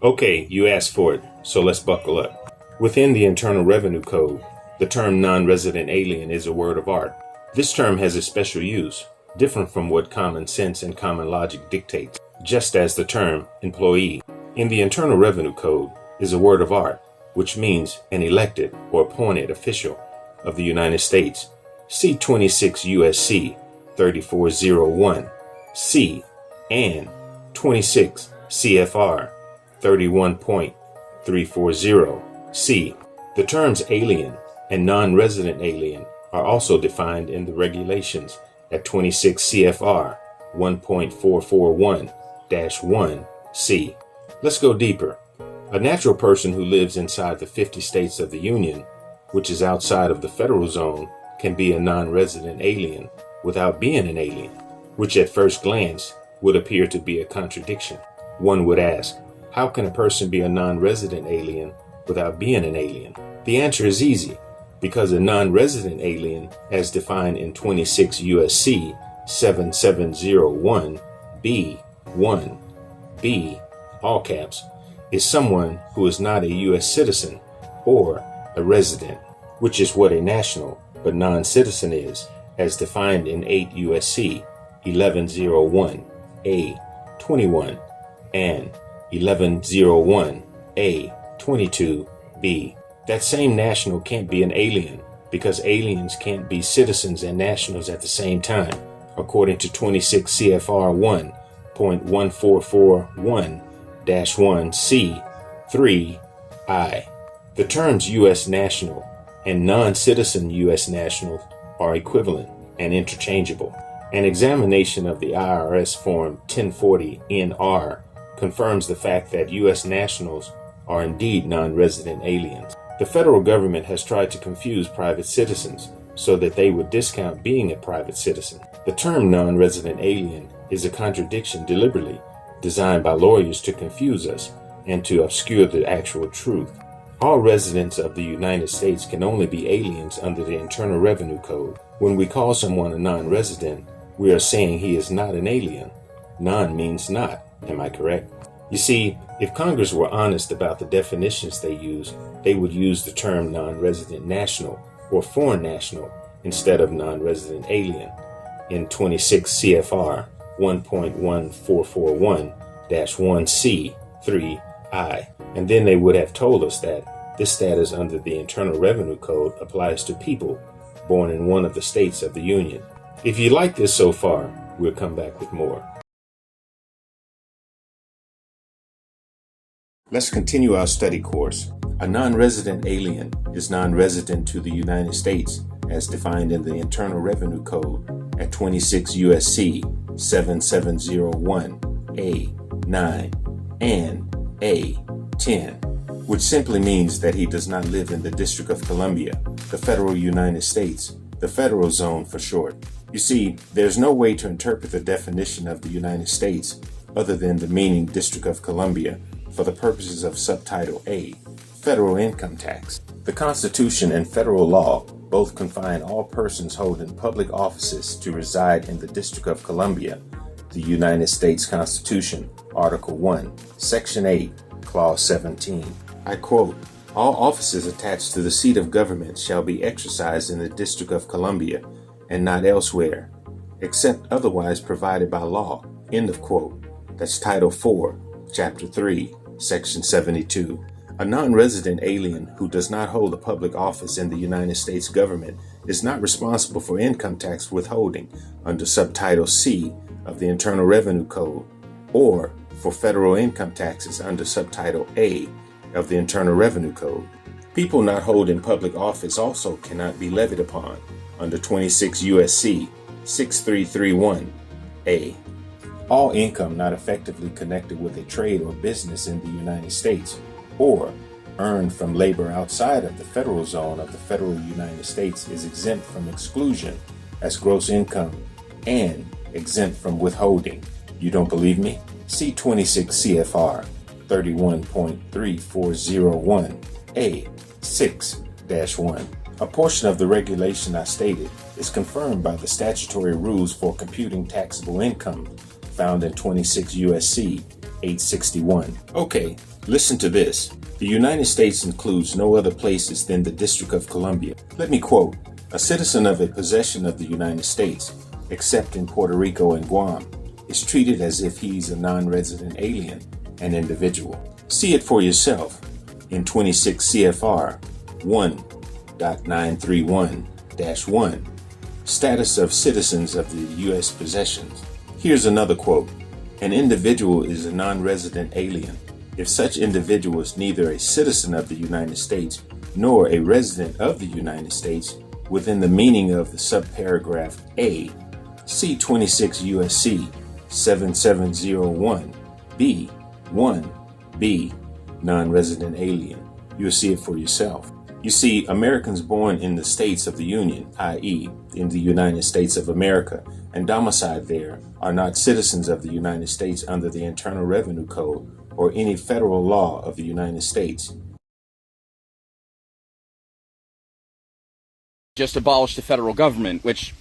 Okay, you asked for it, so let's buckle up. Within the Internal Revenue Code, the term non-resident alien is a word of art. This term has a special use, different from what common sense and common logic dictates, just as the term employee in the Internal Revenue Code is a word of art, which means an elected or appointed official of the United States. See 26 U.S.C. 3401 C and 26 CFR 31.340 C. The terms alien and non-resident alien are also defined in the regulations at 26 CFR 1.441-1 C. Let's go deeper. A natural person who lives inside the 50 states of the Union, which is outside of the federal zone, can be a non-resident alien without being an alien, which at first glance would appear to be a contradiction. One would ask, how can a person be a non-resident alien without being an alien? The answer is easy, because a non-resident alien, as defined in 26 U.S.C. 7701 B1 B, all caps, is someone who is not a U.S. citizen or a resident, which is what a national but non-citizen is, as defined in 8 U.S.C. 1101 A 21 and 1101 A 22 B. That same national can't be an alien because aliens can't be citizens and nationals at the same time, according to 26 CFR 1.1441-1 C 3 I. The terms U.S. national and non-citizen U.S. nationals are equivalent and interchangeable. An examination of the IRS Form 1040-NR confirms the fact that U.S. nationals are indeed non-resident aliens. The federal government has tried to confuse private citizens so that they would discount being a private citizen. The term non-resident alien is a contradiction deliberately designed by lawyers to confuse us and to obscure the actual truth. All residents of the United States can only be aliens under the Internal Revenue Code. When we call someone a non-resident, we are saying he is not an alien. Non means not, am I correct? You see, if Congress were honest about the definitions they use, they would use the term non-resident national or foreign national instead of non-resident alien in 26 CFR 1.1441-1 C 3 I. And then they would have told us that this status under the Internal Revenue Code applies to people born in one of the states of the Union. If you like this so far, we'll come back with more. Let's continue our study course. A non-resident alien is non-resident to the United States as defined in the Internal Revenue Code at 26 U.S.C. 7701 A9 and A10, which simply means that he does not live in the District of Columbia, the federal United States, the federal zone for short. You see, there's no way to interpret the definition of the United States other than the meaning District of Columbia for the purposes of Subtitle A, Federal Income Tax. The Constitution and federal law both confine all persons holding public offices to reside in the District of Columbia. The United States Constitution, Article 1, Section 8, Clause 17. I quote, "All offices attached to the seat of government shall be exercised in the District of Columbia and not elsewhere, except otherwise provided by law." End of quote. That's Title 4, Chapter 3, Section 72. A non-resident alien who does not hold a public office in the United States government is not responsible for income tax withholding under Subtitle C of the Internal Revenue Code or for federal income taxes under Subtitle A of the Internal Revenue Code. People not holding public office also cannot be levied upon under 26 U.S.C. 6331 A. All income not effectively connected with a trade or business in the United States or earned from labor outside of the federal zone of the federal United States is exempt from exclusion as gross income and exempt from withholding. You don't believe me? See 26 CFR 31.3401 A 6-1. A portion of the regulation I stated is confirmed by the statutory rules for computing taxable income found in 26 U.S.C. 861. Okay, listen to this. The United States includes no other places than the District of Columbia. Let me quote, a citizen of a possession of the United States, except in Puerto Rico and Guam, is treated as if he's a non-resident alien, an individual. See it for yourself in 26 CFR 1.931-1, status of citizens of the U.S. possessions. Here's another quote. An individual is a non-resident alien if such individual is neither a citizen of the United States nor a resident of the United States within the meaning of the subparagraph A, see 26 USC 7701 B 1B, non-resident alien. You'll see it for yourself. You see, Americans born in the states of the Union, i.e., in the United States of America, and domiciled there, are not citizens of the United States under the Internal Revenue Code or any federal law of the United States. Just abolish the federal government, which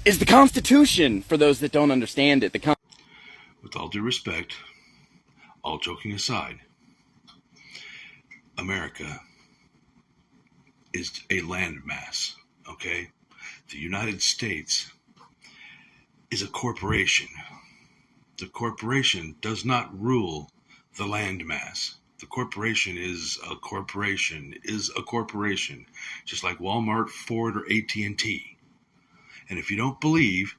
is the Constitution for those that don't understand it. With all due respect, all joking aside, America is a landmass, okay? The United States is a corporation. The corporation does not rule the landmass. The corporation is a corporation, just like Walmart, Ford, or AT&T. And if you don't believe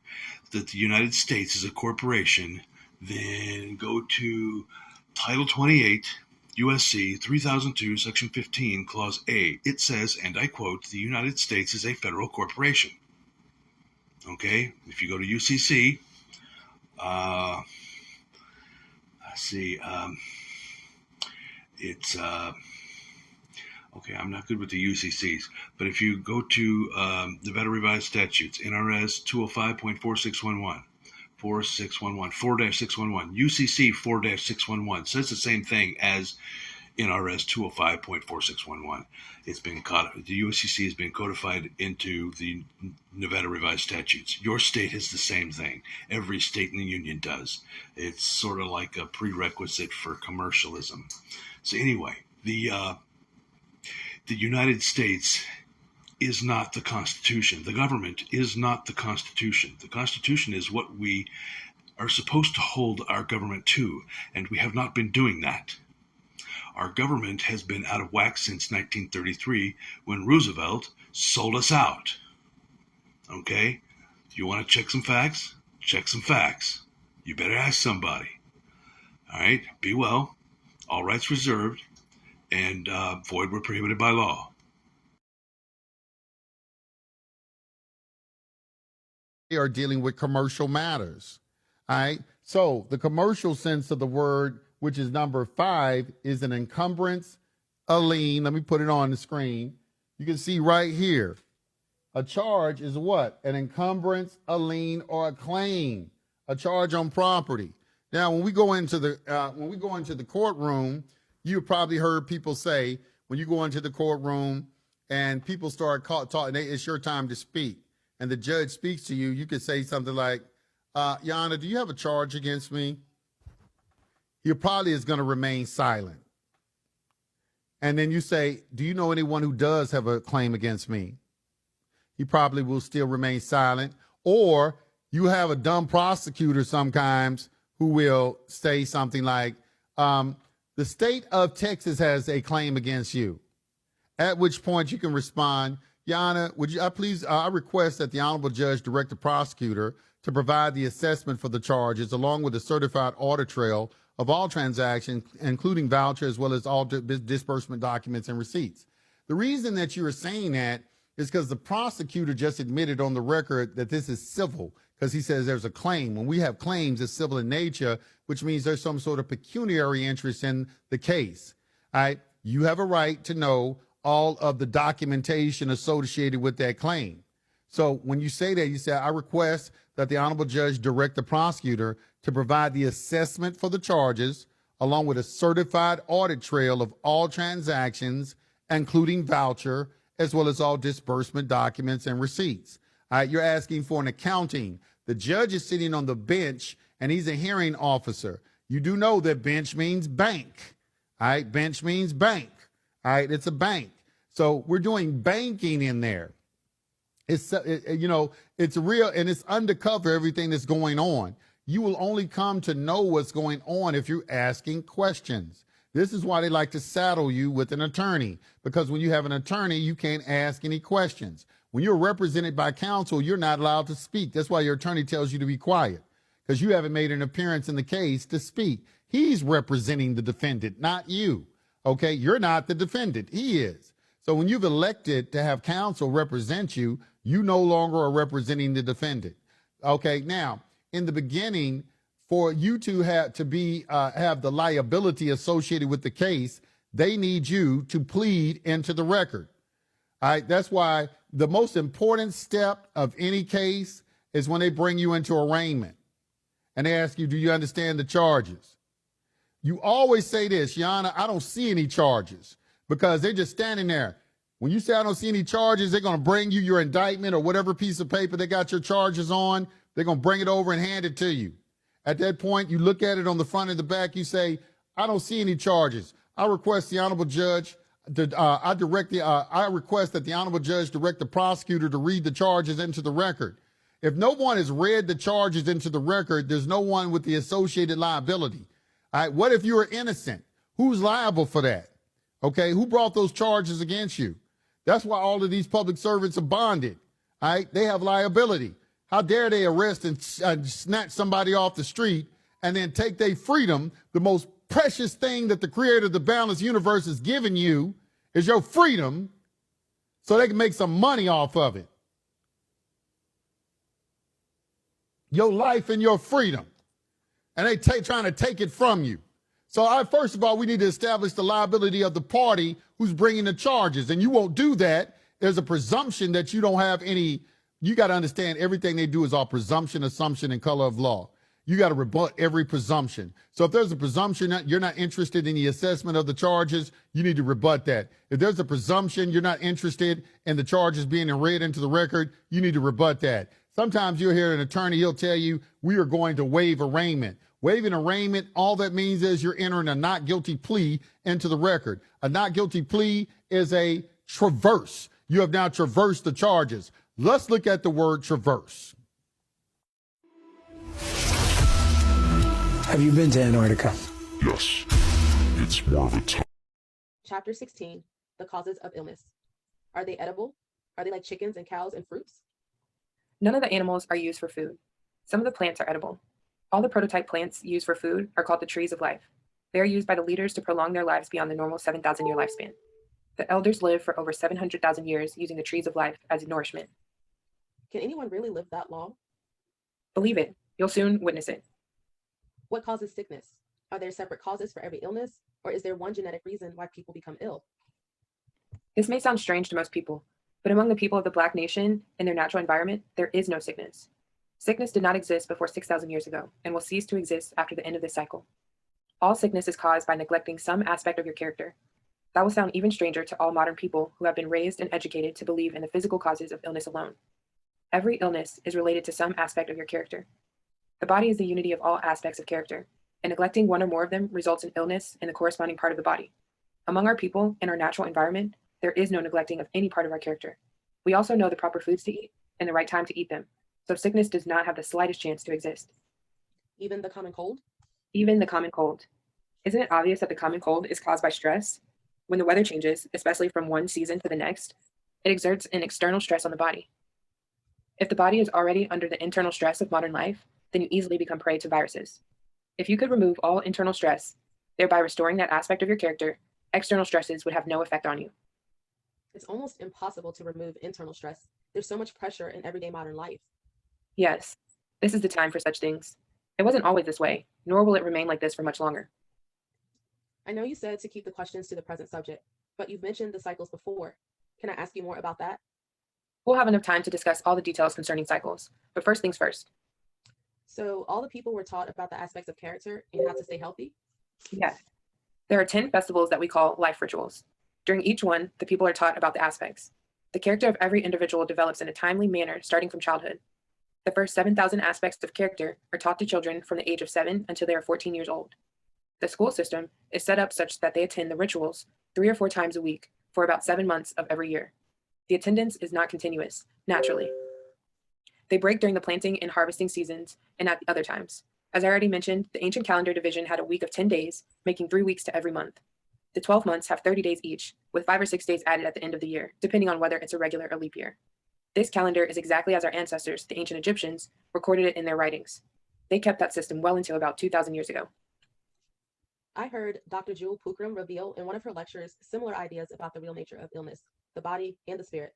that the United States is a corporation, then go to Title 28, USC 3002, Section 15, Clause A. It says, and I quote, the United States is a federal corporation. Okay? If you go to UCC, okay, I'm not good with the UCCs, but if you go to the Better Revised Statutes, NRS 205.4611, 4-611, UCC 4-611 says the same thing as NRS 205.4611. It's been the UCC has been codified into the Nevada Revised Statutes. Your state has the same thing. Every state in the union does. It's sort of like a prerequisite for commercialism. So anyway, the United States is not the Constitution. The government is not the Constitution. The Constitution is what we are supposed to hold our government to, and we have not been doing that. Our government has been out of whack since 1933 when Roosevelt sold us out. Okay? You want to check some facts? Check some facts. You better ask somebody. All right? Be well. All rights reserved. And void were prohibited by law. We are dealing with commercial matters. All right. So the commercial sense of the word, which is number 5, is an encumbrance, a lien. Let me put it on the screen. You can see right here. A charge is what? An encumbrance, a lien, or a claim. A charge on property. Now, when we go into the courtroom, you've probably heard people say, when you go into the courtroom and people start talking, it's your time to speak, and the judge speaks to you, you could say something like, Your Honor, do you have a charge against me? He probably is going to remain silent. And then you say, do you know anyone who does have a claim against me? He probably will still remain silent. Or you have a dumb prosecutor sometimes who will say something like, the state of Texas has a claim against you. At which point you can respond, Your Honor, would you I request that the Honorable Judge direct the prosecutor to provide the assessment for the charges along with a certified audit trail of all transactions, including voucher, as well as all disbursement documents and receipts. The reason that you are saying that is because the prosecutor just admitted on the record that this is civil, because he says there's a claim. When we have claims, it's civil in nature, which means there's some sort of pecuniary interest in the case. All right? You have a right to know all of the documentation associated with that claim. So when you say that, you say, I request that the Honorable Judge direct the prosecutor to provide the assessment for the charges, along with a certified audit trail of all transactions, including voucher, as well as all disbursement documents and receipts. All right, you're asking for an accounting. The judge is sitting on the bench, and he's a hearing officer. You do know that bench means bank. All right, bench means bank. All right, it's a bank. So we're doing banking in there. It's it's real, and it's undercover everything that's going on. You will only come to know what's going on if you're asking questions. This is why they like to saddle you with an attorney, because when you have an attorney, you can't ask any questions. When you're represented by counsel, you're not allowed to speak. That's why your attorney tells you to be quiet, because you haven't made an appearance in the case to speak. He's representing the defendant, not you. Okay, you're not the defendant. He is. So when you've elected to have counsel represent you, you no longer are representing the defendant. Okay, now, in the beginning, for you to have the liability associated with the case, they need you to plead into the record. All right, that's why the most important step of any case is when they bring you into arraignment and they ask you, do you understand the charges? You always say this, Your Honor, I don't see any charges, because they're just standing there. When you say I don't see any charges, they're going to bring you your indictment or whatever piece of paper they got your charges on. They're going to bring it over and hand it to you. At that point, you look at it on the front and the back. You say, I don't see any charges. I request the honorable judge, I request that the honorable judge direct the prosecutor to read the charges into the record. If no one has read the charges into the record, there's no one with the associated liability. All right, what if you are innocent? Who's liable for that? Okay, who brought those charges against you? That's why all of these public servants are bonded. All right, they have liability. How dare they arrest and snatch somebody off the street and then take their freedom? The most precious thing that the creator of the balanced universe has given you is your freedom, so they can make some money off of it. Your life and your freedom. And they trying to take it from you. So first of all, we need to establish the liability of the party who's bringing the charges. And you won't do that. There's a presumption that you don't have any. You got to understand everything they do is all presumption, assumption, and color of law. You got to rebut every presumption. So if there's a presumption that you're not interested in the assessment of the charges, you need to rebut that. If there's a presumption you're not interested in the charges being read into the record, you need to rebut that. Sometimes you'll hear an attorney, he'll tell you, we are going to waive arraignment. Waiving arraignment, all that means is you're entering a not guilty plea into the record. A not guilty plea is a traverse. You have now traversed the charges. Let's look at the word traverse. Have you been to Antarctica? Yes. It's more of a time. Chapter 16, the causes of illness. Are they edible? Are they like chickens and cows and fruits? None of the animals are used for food. Some of the plants are edible. All the prototype plants used for food are called the trees of life. They are used by the leaders to prolong their lives beyond the normal 7,000-year lifespan. The elders live for over 700,000 years using the trees of life as nourishment. Can anyone really live that long? Believe it, you'll soon witness it. What causes sickness? Are there separate causes for every illness, or is there one genetic reason why people become ill? This may sound strange to most people, but among the people of the Black nation in their natural environment, there is no sickness. Sickness did not exist before 6,000 years ago and will cease to exist after the end of this cycle. All sickness is caused by neglecting some aspect of your character. That will sound even stranger to all modern people who have been raised and educated to believe in the physical causes of illness alone. Every illness is related to some aspect of your character. The body is the unity of all aspects of character, and neglecting one or more of them results in illness in the corresponding part of the body. Among our people in our natural environment, there is no neglecting of any part of our character. We also know the proper foods to eat and the right time to eat them, so sickness does not have the slightest chance to exist. Even the common cold? Even the common cold. Isn't it obvious that the common cold is caused by stress? When the weather changes, especially from one season to the next, it exerts an external stress on the body. If the body is already under the internal stress of modern life, then you easily become prey to viruses. If you could remove all internal stress, thereby restoring that aspect of your character, external stresses would have no effect on you. It's almost impossible to remove internal stress. There's so much pressure in everyday modern life. Yes, this is the time for such things. It wasn't always this way, nor will it remain like this for much longer. I know you said to keep the questions to the present subject, but you've mentioned the cycles before. Can I ask you more about that? We'll have enough time to discuss all the details concerning cycles, but first things first. So all the people were taught about the aspects of character and how to stay healthy? Yes. There are 10 festivals that we call life rituals. During each one, the people are taught about the aspects. The character of every individual develops in a timely manner starting from childhood. The first 7,000 aspects of character are taught to children from the age of 7 until they are 14 years old. The school system is set up such that they attend the rituals 3 or 4 times a week for about 7 months of every year. The attendance is not continuous, naturally. They break during the planting and harvesting seasons and at other times. As I already mentioned, the ancient calendar division had a week of 10 days, making 3 weeks to every month. The 12 months have 30 days each, with 5 or 6 days added at the end of the year, depending on whether it's a regular or leap year. This calendar is exactly as our ancestors, the ancient Egyptians, recorded it in their writings. They kept that system well until about 2,000 years ago. I heard Dr. Jewel Pookrum reveal in one of her lectures similar ideas about the real nature of illness, the body, and the spirit.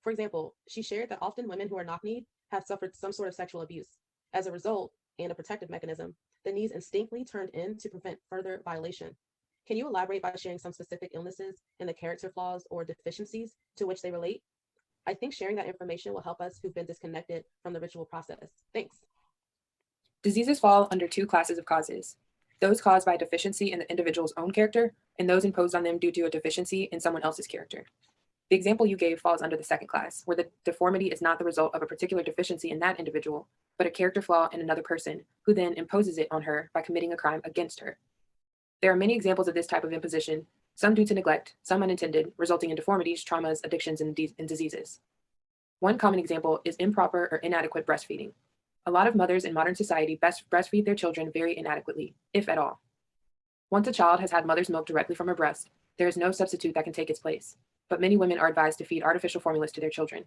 For example, she shared that often women who are knock-kneed have suffered some sort of sexual abuse. As a result, and a protective mechanism, the knees instinctively turned in to prevent further violation. Can you elaborate by sharing some specific illnesses and the character flaws or deficiencies to which they relate? I think sharing that information will help us who've been disconnected from the ritual process. Thanks. Diseases fall under 2 classes of causes: those caused by a deficiency in the individual's own character, and those imposed on them due to a deficiency in someone else's character. The example you gave falls under the second class, where the deformity is not the result of a particular deficiency in that individual, but a character flaw in another person, who then imposes it on her by committing a crime against her. There are many examples of this type of imposition, some due to neglect, some unintended, resulting in deformities, traumas, addictions, and diseases. One common example is improper or inadequate breastfeeding. A lot of mothers in modern society breastfeed their children very inadequately, if at all. Once a child has had mother's milk directly from her breast, there is no substitute that can take its place, but many women are advised to feed artificial formulas to their children.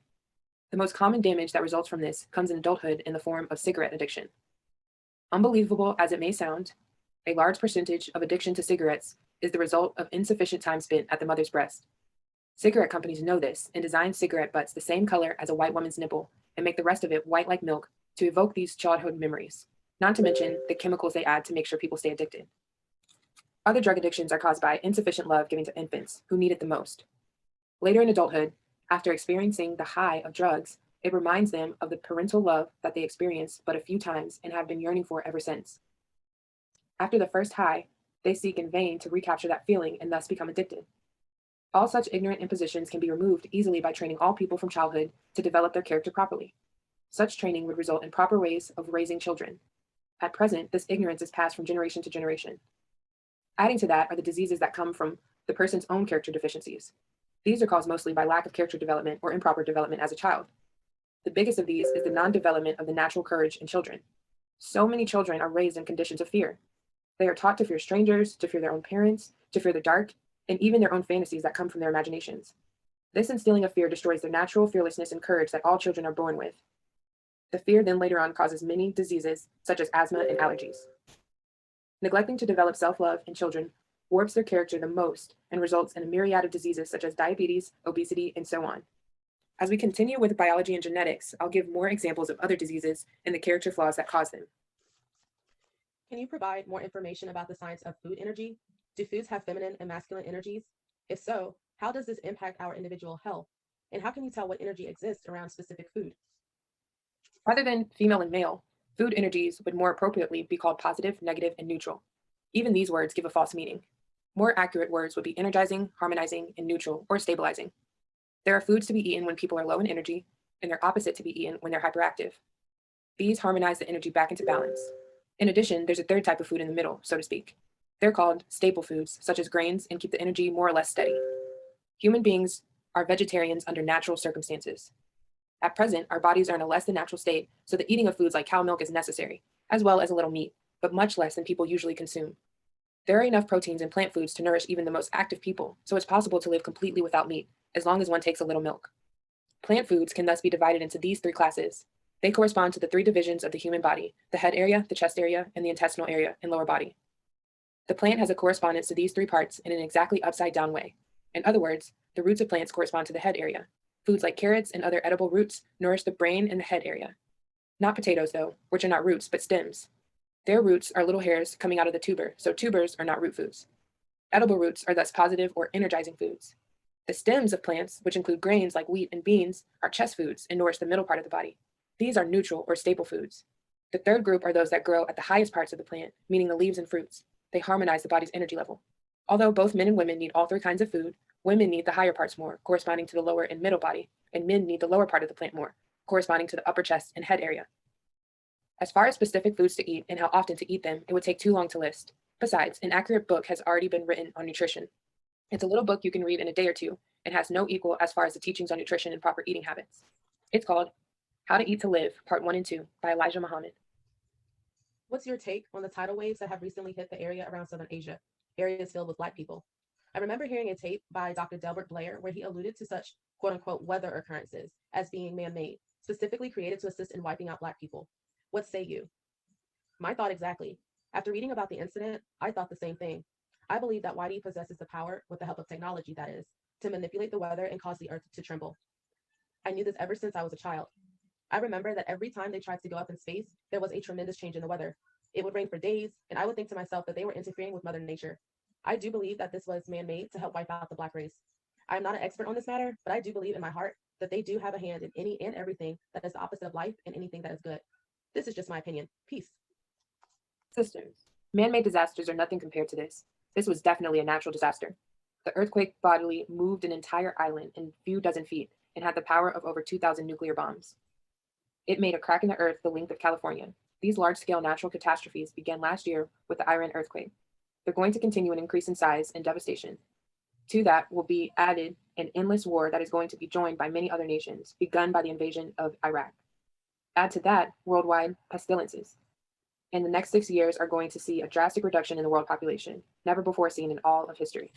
The most common damage that results from this comes in adulthood in the form of cigarette addiction. Unbelievable as it may sound, a large percentage of addiction to cigarettes is the result of insufficient time spent at the mother's breast. Cigarette companies know this and design cigarette butts the same color as a white woman's nipple and make the rest of it white like milk to evoke these childhood memories, not to mention the chemicals they add to make sure people stay addicted. Other drug addictions are caused by insufficient love given to infants who need it the most. Later in adulthood, after experiencing the high of drugs, it reminds them of the parental love that they experienced but a few times and have been yearning for ever since. After the first high, they seek in vain to recapture that feeling and thus become addicted. All such ignorant impositions can be removed easily by training all people from childhood to develop their character properly. Such training would result in proper ways of raising children. At present, this ignorance is passed from generation to generation. Adding to that are the diseases that come from the person's own character deficiencies. These are caused mostly by lack of character development or improper development as a child. The biggest of these is the non-development of the natural courage in children. So many children are raised in conditions of fear. They are taught to fear strangers, to fear their own parents, to fear the dark, and even their own fantasies that come from their imaginations. This instilling of fear destroys the natural fearlessness and courage that all children are born with. The fear then later on causes many diseases, such as asthma and allergies. Neglecting to develop self-love in children warps their character the most and results in a myriad of diseases such as diabetes, obesity, and so on. As we continue with biology and genetics, I'll give more examples of other diseases and the character flaws that cause them. Can you provide more information about the science of food energy? Do foods have feminine and masculine energies? If so, how does this impact our individual health? And how can you tell what energy exists around specific food? Rather than female and male, food energies would more appropriately be called positive, negative, and neutral. Even these words give a false meaning. More accurate words would be energizing, harmonizing, and neutral, or stabilizing. There are foods to be eaten when people are low in energy, and they're opposite to be eaten when they're hyperactive. These harmonize the energy back into balance. In addition, there's a third type of food in the middle, so to speak. They're called staple foods, such as grains, and keep the energy more or less steady. Human beings are vegetarians under natural circumstances. At present, our bodies are in a less than natural state, so the eating of foods like cow milk is necessary, as well as a little meat, but much less than people usually consume. There are enough proteins in plant foods to nourish even the most active people, so it's possible to live completely without meat, as long as one takes a little milk. Plant foods can thus be divided into these 3 classes. They correspond to the 3 divisions of the human body: the head area, the chest area, and the intestinal area and lower body. The plant has a correspondence to these 3 parts in an exactly upside down way. In other words, the roots of plants correspond to the head area. Foods like carrots and other edible roots nourish the brain and the head area. Not potatoes, though, which are not roots, but stems. Their roots are little hairs coming out of the tuber, so tubers are not root foods. Edible roots are thus positive or energizing foods. The stems of plants, which include grains like wheat and beans, are chest foods and nourish the middle part of the body. These are neutral or staple foods. The third group are those that grow at the highest parts of the plant, meaning the leaves and fruits. They harmonize the body's energy level. Although both men and women need all 3 kinds of food, women need the higher parts more, corresponding to the lower and middle body, and men need the lower part of the plant more, corresponding to the upper chest and head area. As far as specific foods to eat and how often to eat them, it would take too long to list. Besides, an accurate book has already been written on nutrition. It's a little book you can read in a day or two and has no equal as far as the teachings on nutrition and proper eating habits. It's called How to Eat to Live, Part 1 and 2 by Elijah Muhammad. What's your take on the tidal waves that have recently hit the area around Southern Asia, areas filled with Black people? I remember hearing a tape by Dr. Delbert Blair where he alluded to such quote unquote weather occurrences as being man-made, specifically created to assist in wiping out Black people. What say you? My thought exactly. After reading about the incident, I thought the same thing. I believe that Whitey possesses the power, with the help of technology that is, to manipulate the weather and cause the earth to tremble. I knew this ever since I was a child. I remember that every time they tried to go up in space, there was a tremendous change in the weather. It would rain for days, and I would think to myself that they were interfering with Mother Nature. I do believe that this was man-made to help wipe out the Black race. I am not an expert on this matter, but I do believe in my heart that they do have a hand in any and everything that is the opposite of life and anything that is good. This is just my opinion. Peace. Sisters, man-made disasters are nothing compared to this. This was definitely a natural disaster. The earthquake bodily moved an entire island in a few dozen feet and had the power of over 2,000 nuclear bombs. It made a crack in the earth the length of California. These large-scale natural catastrophes began last year with the Iran earthquake. They're going to continue and increase in size and devastation. To that will be added an endless war that is going to be joined by many other nations, begun by the invasion of Iraq. Add to that worldwide pestilences. And the next 6 years are going to see a drastic reduction in the world population, never before seen in all of history.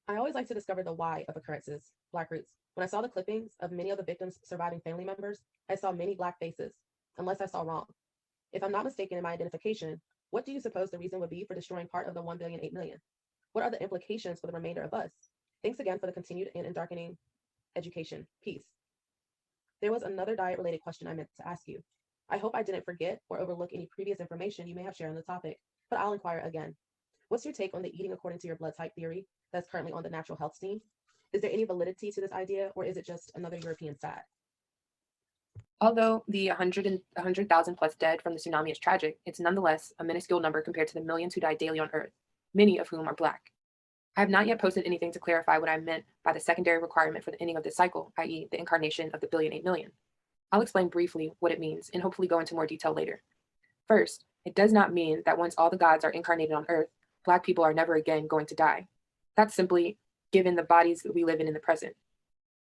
I always like to discover the why of occurrences, Black roots. When I saw the clippings of many of the victims' surviving family members, I saw many Black faces, unless I saw wrong. If I'm not mistaken in my identification, what do you suppose the reason would be for destroying part of the 1,000,000,008,000,000? What are the implications for the remainder of us? Thanks again for the continued and darkening education. Peace. There was another diet-related question I meant to ask you. I hope I didn't forget or overlook any previous information you may have shared on the topic, but I'll inquire again. What's your take on the eating according to your blood type theory that's currently on the natural health scene? Is there any validity to this idea, or is it just another European fad? Although the 100,000 plus dead from the tsunami is tragic, it's nonetheless a minuscule number compared to the millions who die daily on Earth, many of whom are Black. I have not yet posted anything to clarify what I meant by the secondary requirement for the ending of this cycle, i.e. the incarnation of the 1,000,000,008,000,000. I'll explain briefly what it means and hopefully go into more detail later. First, it does not mean that once all the gods are incarnated on Earth, Black people are never again going to die. That's simply given the bodies that we live in the present.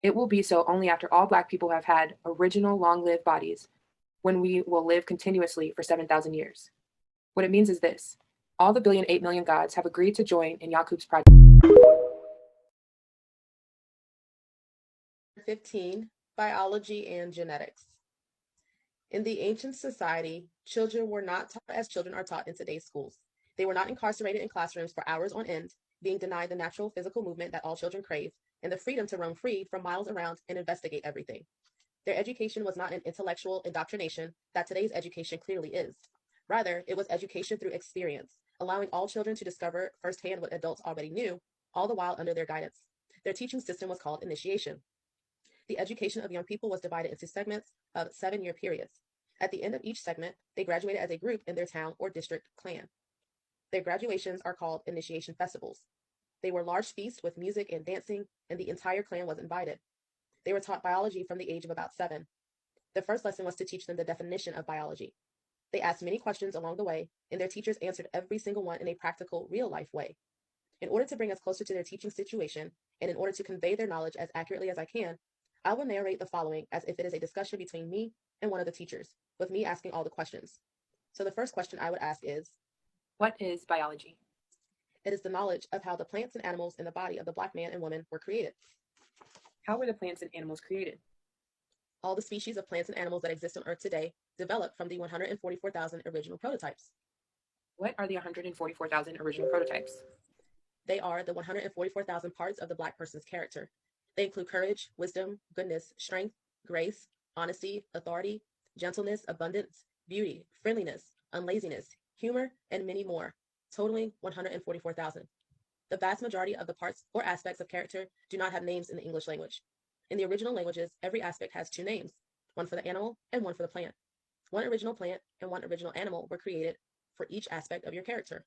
It will be so only after all Black people have had original long-lived bodies, when we will live continuously for 7,000 years. What it means is this: all the 1,000,008,000,000 gods have agreed to join in Yakub's project. 15. Biology and genetics. In the ancient society, children were not taught as children are taught in today's schools. They were not incarcerated in classrooms for hours on end, being denied the natural physical movement that all children crave, and the freedom to roam free from miles around and investigate everything. Their education was not an intellectual indoctrination that today's education clearly is. Rather, it was education through experience, allowing all children to discover firsthand what adults already knew, all the while under their guidance. Their teaching system was called initiation. The education of young people was divided into segments of 7-year periods. At the end of each segment, they graduated as a group in their town or district clan. Their graduations are called initiation festivals. They were large feasts with music and dancing, and the entire clan was invited. They were taught biology from the age of about 7. The first lesson was to teach them the definition of biology. They asked many questions along the way, and their teachers answered every single one in a practical, real-life way. In order to bring us closer to their teaching situation, and in order to convey their knowledge as accurately as I can, I will narrate the following as if it is a discussion between me and one of the teachers, with me asking all the questions. So the first question I would ask is, What is biology? It is the knowledge of how the plants and animals in the body of the Black man and woman were created. How were the plants and animals created? All the species of plants and animals that exist on Earth today developed from the 144,000 original prototypes. What are the 144,000 original prototypes? They are the 144,000 parts of the Black person's character. They include courage, wisdom, goodness, strength, grace, honesty, authority, gentleness, abundance, beauty, friendliness, unlaziness, humor, and many more, totaling 144,000. The vast majority of the parts or aspects of character do not have names in the English language. In the original languages, every aspect has 2 names, one for the animal and one for the plant. One original plant and one original animal were created for each aspect of your character.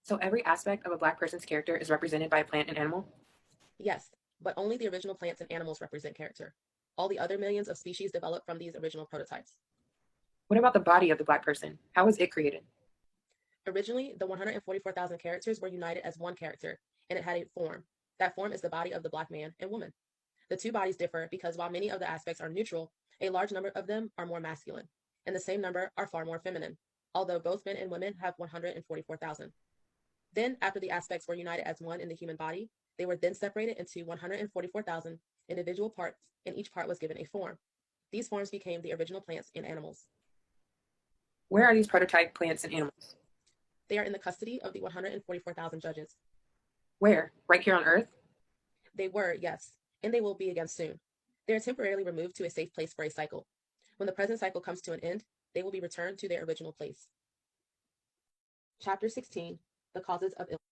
So every aspect of a Black person's character is represented by a plant and animal? Yes, but only the original plants and animals represent character. All the other millions of species developed from these original prototypes. What about the body of the Black person? How was it created? Originally, the 144,000 characters were united as one character, and it had a form. That form is the body of the Black man and woman. The two bodies differ because while many of the aspects are neutral, a large number of them are more masculine, and the same number are far more feminine, although both men and women have 144,000. Then, after the aspects were united as one in the human body, they were then separated into 144,000 individual parts, and each part was given a form. These forms became the original plants and animals. Where are these prototype plants and animals? They are in the custody of the 144,000 judges. Where? Right here on Earth? They were, yes, and they will be again soon. They are temporarily removed to a safe place for a cycle. When the present cycle comes to an end, they will be returned to their original place. Chapter 16, The Causes of Illness.